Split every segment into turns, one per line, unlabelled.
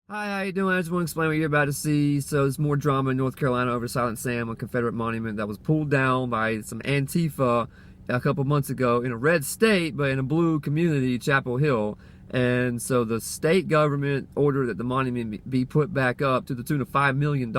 Hi, how you doing? I just want to explain what you're about to see. So there's more drama in North Carolina over Silent Sam, a Confederate monument that was pulled down by some Antifa a couple months ago in a red state, but in a blue community, Chapel Hill. And so the state government ordered that the monument be put back up to the tune of $5 million.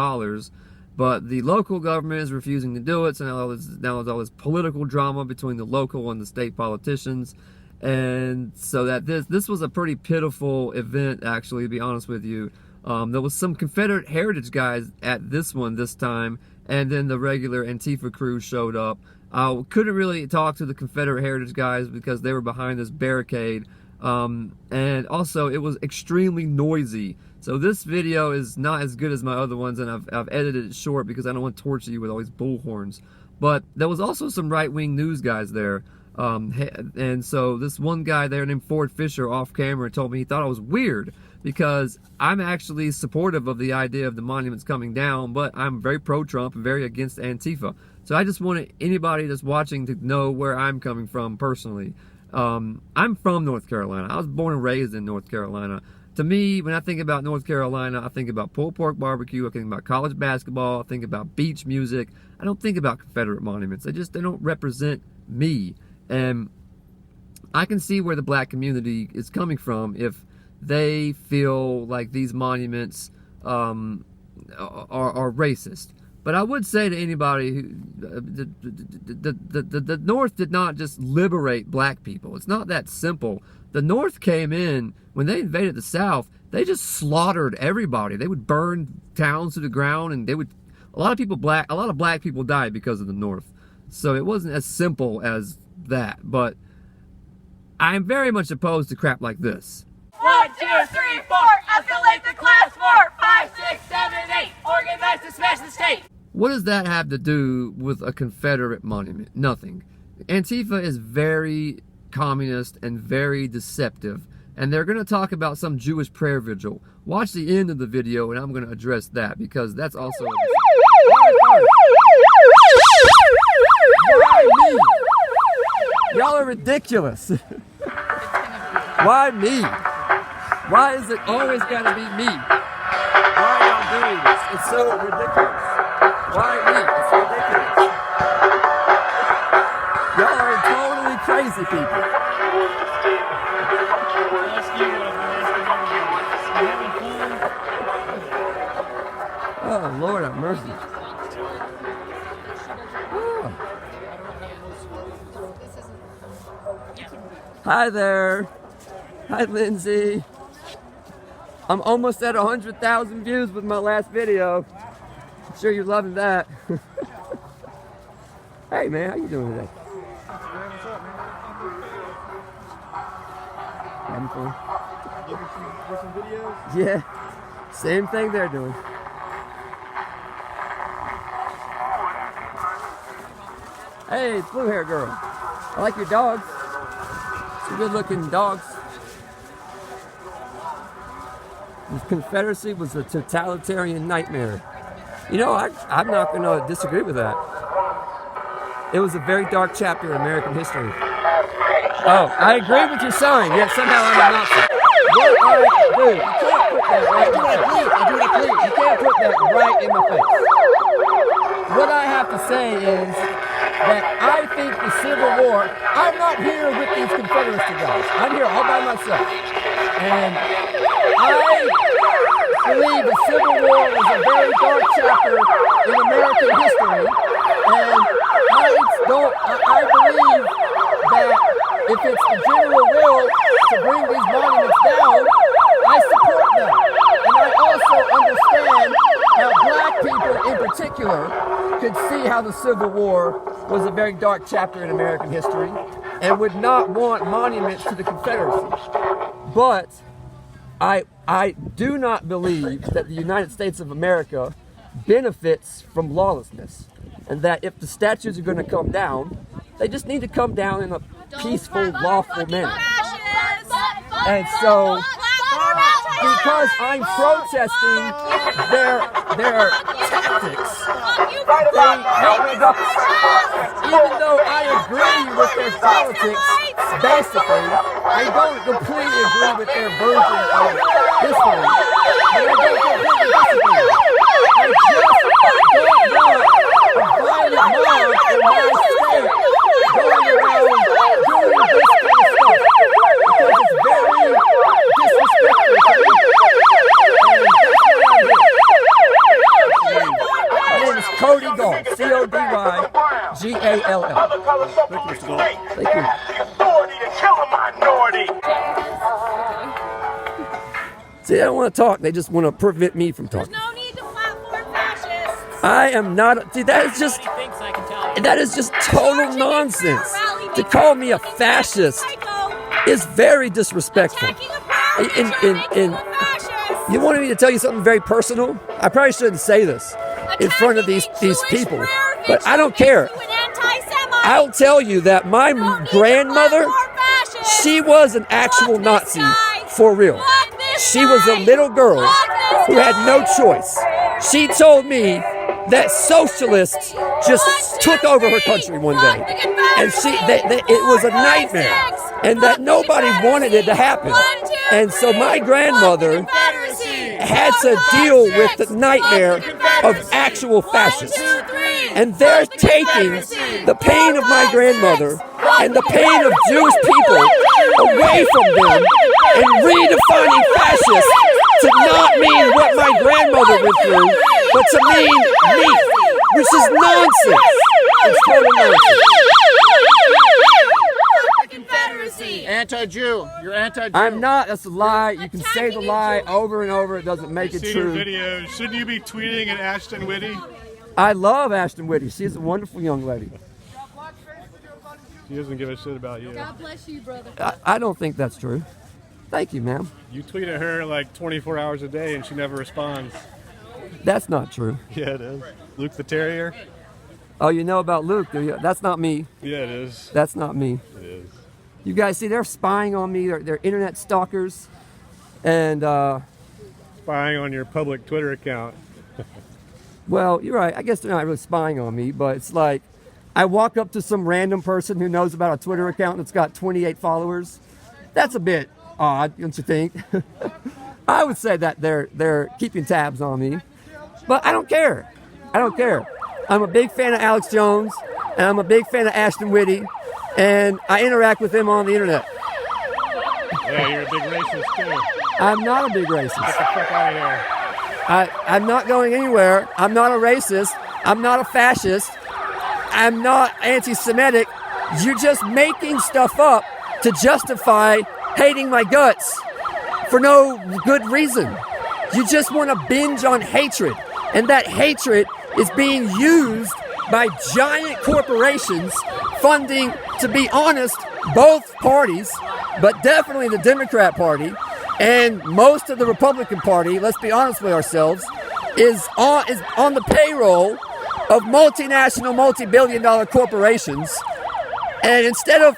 But the local government is refusing to do it. So now there's all this political drama between the local and the state politicians. And so that this was a pretty pitiful event, actually, to be honest with you. There was some Confederate Heritage guys at this one this time, and then the regular Antifa crew showed up. I couldn't really talk to the Confederate Heritage guys because they were behind this barricade, and also it was extremely noisy. So this video is not as good as my other ones, and I've edited it short because I don't want to torture you with all these bullhorns. But there was also some right-wing news guys there. And so this one guy there named Ford Fisher off camera told me he thought I was weird because I'm actually supportive of the idea of the monuments coming down, but I'm very pro-Trump and very against Antifa. So I just wanted anybody that's watching to know where I'm coming from personally. I'm from North Carolina. I was born and raised in North Carolina. To me, when I think about North Carolina, I think about pulled pork barbecue, I think about college basketball, I think about beach music. I don't think about Confederate monuments. They don't represent me. And I can see where the black community is coming from if they feel like these monuments are racist. But I would say to anybody, who, the North did not just liberate black people. It's not that simple. The North came in, when they invaded the South, they just slaughtered everybody. They would burn towns to the ground, and a lot of black people died because of the North. So it wasn't as simple as that, but I'm very much opposed to crap like this.
1, 2, 3, 4, escalate the class 4, 5, 6, 7, 8, organize to smash the state.
What does that have to do with a Confederate monument? Nothing. Antifa is very communist and very deceptive, and they're going to talk about some Jewish prayer vigil. Watch the end of the video and I'm going to address that, because that's also Why me? Y'all are ridiculous. Why me? Why is it always gotta be me? Why are y'all doing this? It's so ridiculous. Why me? It's ridiculous. Y'all are totally crazy people. Oh, Lord have mercy. Hi there. Hi, Lindsay. I'm almost at 100,000 views with my last video. I'm sure you're loving that. Hey, man, how you doing today? Having fun? Some videos? Yeah, same thing they're doing. Hey, it's blue hair girl. I like your dogs. Good looking dogs. The Confederacy was a totalitarian nightmare. You know, I'm not going to disagree with that. It was a very dark chapter in American history. Oh, I agree with your sign, yet somehow I'm a Nazi. What I do, you can't put that right in my face. You can't put that right in my face. What I have to say is that I think the Civil War, I'm not here with these Confederacy guys. I'm here all by myself. And I believe the Civil War was a very dark chapter in American history. And I believe that if it's the general will to bring these monuments down, I support them. And I also understand how black people in particular could see how the Civil War was a very dark chapter in American history and would not want monuments to the Confederacy. But I do not believe that the United States of America benefits from lawlessness, and that if the statues are going to come down, they just need to come down in a peaceful, lawful manner. And so, because I'm protesting their tactics, even though I agree with their politics, basically, I don't completely agree with their version of history, but Cody Gall. CODYGALL. Thank you. See, I don't want to talk. They just want to prevent me from talking.
There's no need to platform fascists.
I am not. See, that is just total nonsense. To call me a fascist is very disrespectful. And you wanted me to tell you something very personal? I probably shouldn't say this in front of these people, but I don't care. I'll tell you that my grandmother, she was an actual Nazi for real. She was a little girl who had no choice. She told me that socialists just took over her country one day, and it was a nightmare, and that nobody wanted it to happen. And so my grandmother had to deal with the nightmare of actual fascists. And they're taking the pain of my grandmother and the pain of Jewish people away from them and redefining fascists to not mean what my grandmother went through, but to mean me, which is nonsense. It's total nonsense.
Confederacy.
Anti-Jew. You're anti-Jew.
I'm not. That's a lie. You can say the lie over and over. It doesn't make it true.
Videos. Shouldn't you be tweeting at Ashton Whitty?
I love Ashton Whitty. She's a wonderful young lady.
She doesn't give a shit about you.
God bless you, brother.
I don't think that's true. Thank you, ma'am.
You tweet at her like 24 hours a day and she never responds.
That's not true.
Yeah, it is. Luke the Terrier?
Oh, you know about Luke, do you? That's not me.
Yeah, it is.
That's not me.
It is.
You guys see, they're spying on me. They're internet stalkers. And,
Spying on your public Twitter account.
well, you're right. I guess they're not really spying on me, but it's like I walk up to some random person who knows about a Twitter account that's got 28 followers. That's a bit odd, don't you think? I would say that they're keeping tabs on me, but I don't care. I don't care. I'm a big fan of Alex Jones, and I'm a big fan of Ashton Whitty, and I interact with them on the internet.
Yeah, you're a big racist too.
I'm not a big racist.
Get the fuck out of here.
I'm not going anywhere. I'm not a racist. I'm not a fascist. I'm not anti-Semitic. You're just making stuff up to justify hating my guts for no good reason. You just want to binge on hatred. And that hatred is being used by giant corporations funding, to be honest, both parties, but definitely the Democrat Party and most of the Republican Party, let's be honest with ourselves, is on the payroll of multinational, multi-billion-dollar corporations. And instead of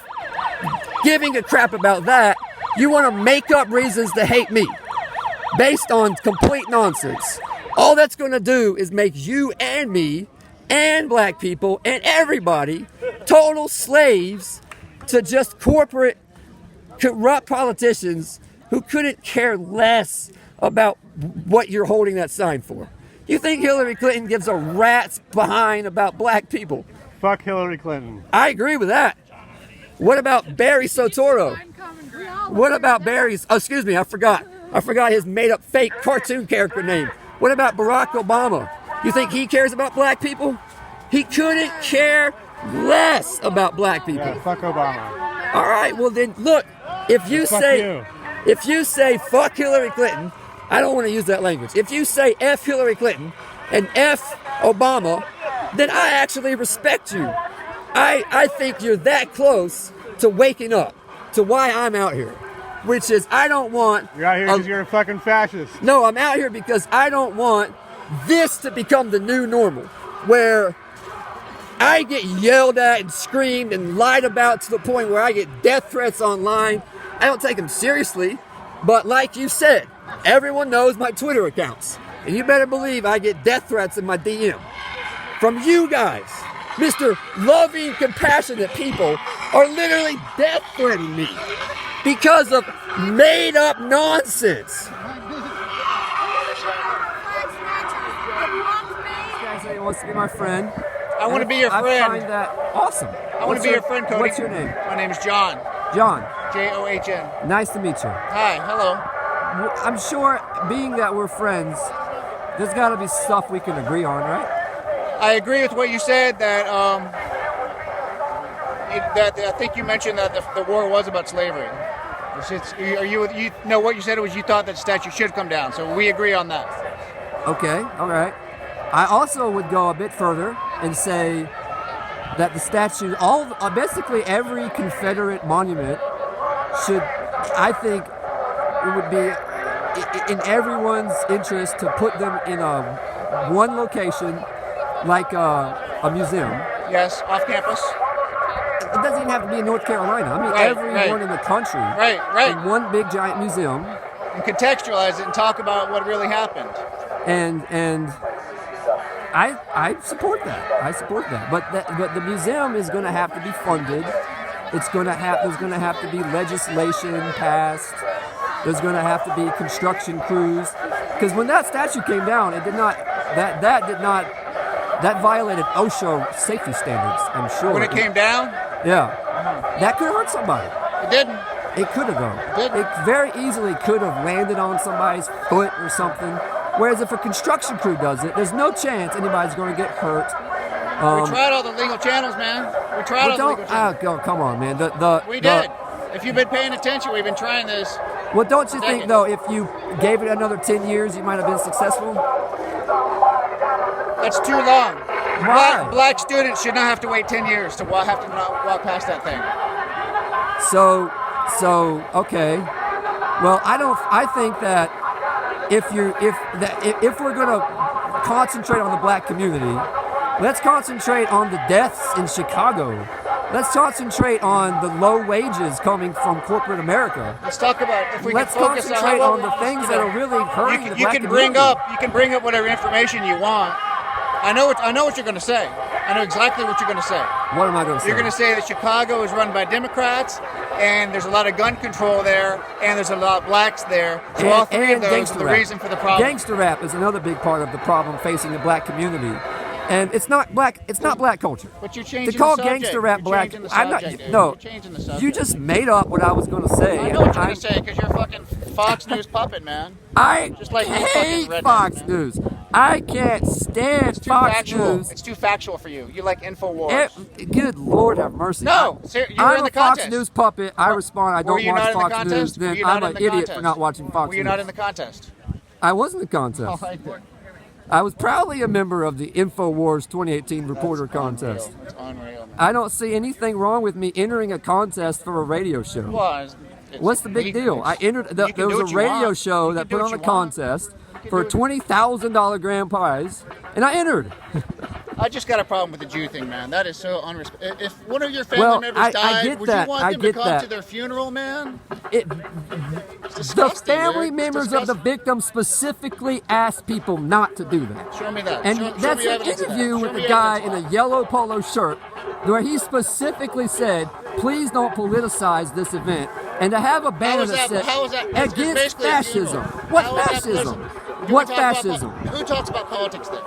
giving a crap about that, you want to make up reasons to hate me based on complete nonsense. All that's going to do is make you and me and black people and everybody total slaves to just corporate, corrupt politicians who couldn't care less about what you're holding that sign for. You think Hillary Clinton gives a rat's behind about black people?
Fuck Hillary Clinton.
I agree with that. What about Barry Soetoro? What about Barry's, oh, excuse me, I forgot his made-up fake cartoon character name. What about Barack Obama? You think he cares about black people? He couldn't care less about black people.
Yeah, fuck Obama.
All right, well then, look, if you say fuck Hillary Clinton, I don't want to use that language. If you say F Hillary Clinton and F Obama, then I actually respect you. I think you're that close to waking up to why I'm out here, which is I don't want...
You're out here because you're a fucking fascist.
No, I'm out here because I don't want this to become the new normal, where I get yelled at and screamed and lied about to the point where I get death threats online. I don't take them seriously, but like you said, everyone knows my Twitter accounts, and you better believe I get death threats in my DM from you guys. Mr. Loving, compassionate people are literally death threatening me because of made up nonsense. This guy said he wants to be my friend.
I want to be your friend.
I find that awesome.
I want to be your friend, Cody.
What's your name?
My name is John.
John.
John.
Nice to meet you.
Hi, hello.
I'm sure, being that we're friends, there's got to be stuff we can agree on, right?
I agree with what you said that I think you mentioned that the war was about slavery. What you said was you thought that statue should come down, so we agree on that.
Okay, all right. I also would go a bit further and say that the statue, basically every Confederate monument should, I think, it would be in everyone's interest to put them in one location, like a museum.
Yes, off campus.
It doesn't even have to be in North Carolina. I mean, everyone in the country.
Right.
In one big giant museum.
And contextualize it and talk about what really happened.
And I support that. I support that. But the museum is going to have to be funded. There's going to have to be legislation passed. There's going to have to be construction crews. Because when that statue came down, it did not. That violated OSHA safety standards, I'm sure.
When it came down?
Yeah. That could have hurt somebody.
It didn't.
It could have, though.
It didn't.
It very easily could have landed on somebody's foot or something. Whereas if a construction crew does it, there's no chance anybody's going to get hurt.
We tried all the legal channels, man. We tried all the legal channels.
Come on, man.
We did. If you've been paying attention, we've been trying this.
Well, don't you think, though, if you gave it another 10 years, you might have been successful?
That's too long.
Why?
Black students should not have to wait 10 years to walk past that thing.
So okay. Well, I think that if we're going to concentrate on the black community, let's concentrate on the deaths in Chicago. Let's concentrate on the low wages coming from corporate America.
Let's talk about if we
Let's
can focus
concentrate on the things that are really hurting the black community.
You can bring up whatever information you want. I know what you're going to say. I know exactly what you're going to say.
What am I going to say?
You're going to say that Chicago is run by Democrats, and there's a lot of gun control there, and there's a lot of blacks there. So all three of those are the reason for the problem.
Gangster rap is another big part of the problem facing the black community. And it's not black culture.
But you're changing
to call
the subject.
gangster rap
You're
black.
changing the
I'm not.
subject,
No.
You're changing the subject.
You just made up what I was going to say.
I know what you're going to say because you're a fucking Fox News puppet, man.
I
Just like
hate
redneck,
Fox
man.
News. I can't stand Fox News.
It's too factual for you. You like InfoWars.
Good Lord have mercy.
No, you were
I'm
in the
a Fox
contest.
News puppet. I respond. I don't watch Fox News.
Were
Then
you not
I'm
in
an
the
idiot
contest?
for not watching Fox News.
Were you not in the contest?
I was in the contest. I was proudly a member of the InfoWars 2018 reporter contest.
It's unreal, man.
I don't see anything wrong with me entering a contest for a radio show.
Well,
What's the big deal? I entered. There was a radio show that put on a contest for a $20,000 grand prize, and I entered.
I just got a problem with the Jew thing, man. That is so unrespectful. If one of your family members died, would you want them to come to their funeral, man?
The family members of the victim specifically asked people not to do that.
Show me that.
And
show
that's
me
an
evidence of that.
interview with a guy in a yellow polo shirt where he specifically said, please don't politicize this event. And to have a banner that said, against fascism. What fascism? What fascism?
Who talks about politics then?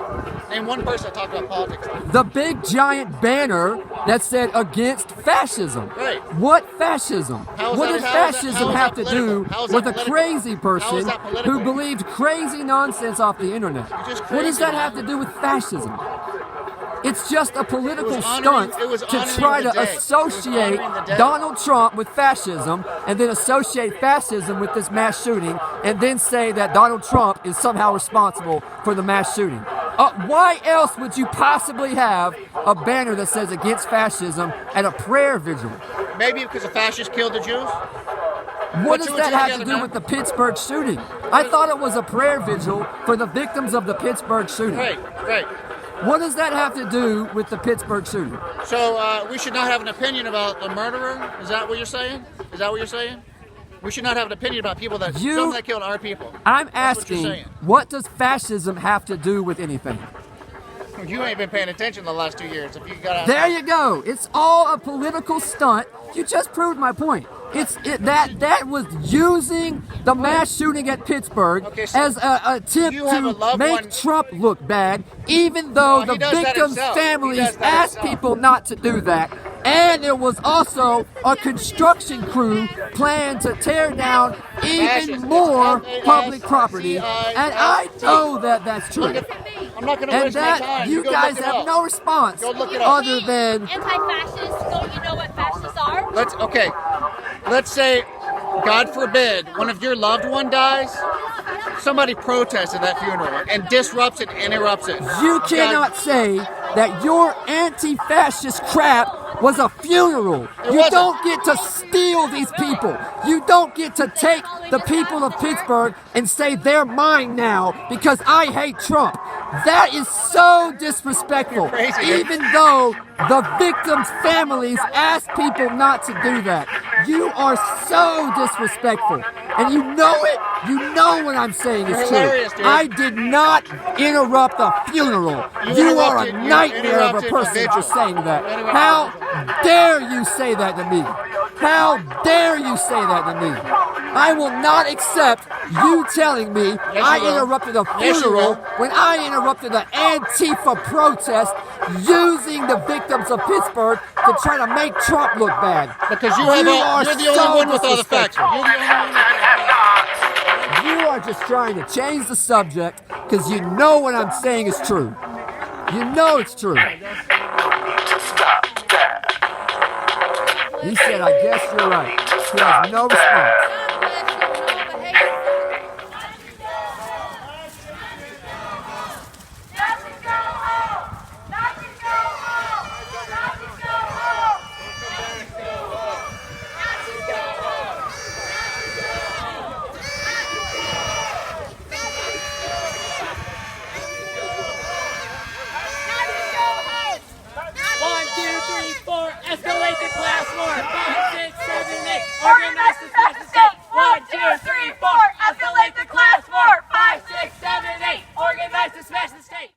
Name one person that talked about politics then.
The big giant banner that said against fascism.
Right.
What fascism? What does fascism have to do with a crazy person who believed crazy nonsense off the internet? What does that have to do with fascism? It's just a political stunt to try to associate Donald Trump with fascism and then associate fascism with this mass shooting and then say that Donald Trump is somehow responsible for the mass shooting. Why else would you possibly have a banner that says against fascism at a prayer vigil?
Maybe because the fascists killed the Jews?
What does that have to do with the Pittsburgh shooting? I thought it was a prayer vigil for the victims of the Pittsburgh shooting.
Right.
What does that have to do with the Pittsburgh shooting?
So we should not have an opinion about the murderer? Is that what you're saying? We should not have an opinion about people that some that killed our people.
I'm asking, what does fascism have to do with anything?
You ain't been paying attention the last 2 years. If you got
there you go. It's all a political stunt. You just proved my point. That was using the mass shooting at Pittsburgh as an attempt to make Trump look bad, even though the victims' families asked people not to do that. And there was also a construction crew planned to tear down even more public property. And I know that that's true.
I'm not going to
And
waste my
that
time.
you
go
guys
look it
have
up.
no response
Go look it up.
other than
Anti-fascists, don't you know what fascists are?
Let's say, God forbid, one of your loved one dies. Somebody protests at that funeral and disrupts it, interrupts it.
you cannot say that your anti-fascist crap was a funeral. You
wasn't.
don't get to steal these people. You don't get to take the people of Pittsburgh and say they're mine now because I hate Trump. That is so disrespectful.
Crazy.
Even though the victims' families ask people not to do that. You are so disrespectful. And you know it. You know what I'm saying is
You're
true.
hilarious, dude.
I did not interrupt the funeral. You are a
interrupted- you
nightmare of a
interrupted
person
the
for
vigil.
saying that.
You interrupted
How
the vigil.
dare you say that to me? How dare you say that to me? I will not accept you telling me I
will.
interrupted a
Yes, you
funeral
will.
when I interrupted an Antifa protest using the victims of Pittsburgh to try to make Trump look bad.
Because
are
you're the only
so
one with all the facts.
disrespectful.
You're the only one with all the facts.
You are just trying to change the subject because you know what I'm saying is true. You know it's true. He said, I guess you're right. He has no response.
Escalate the class war.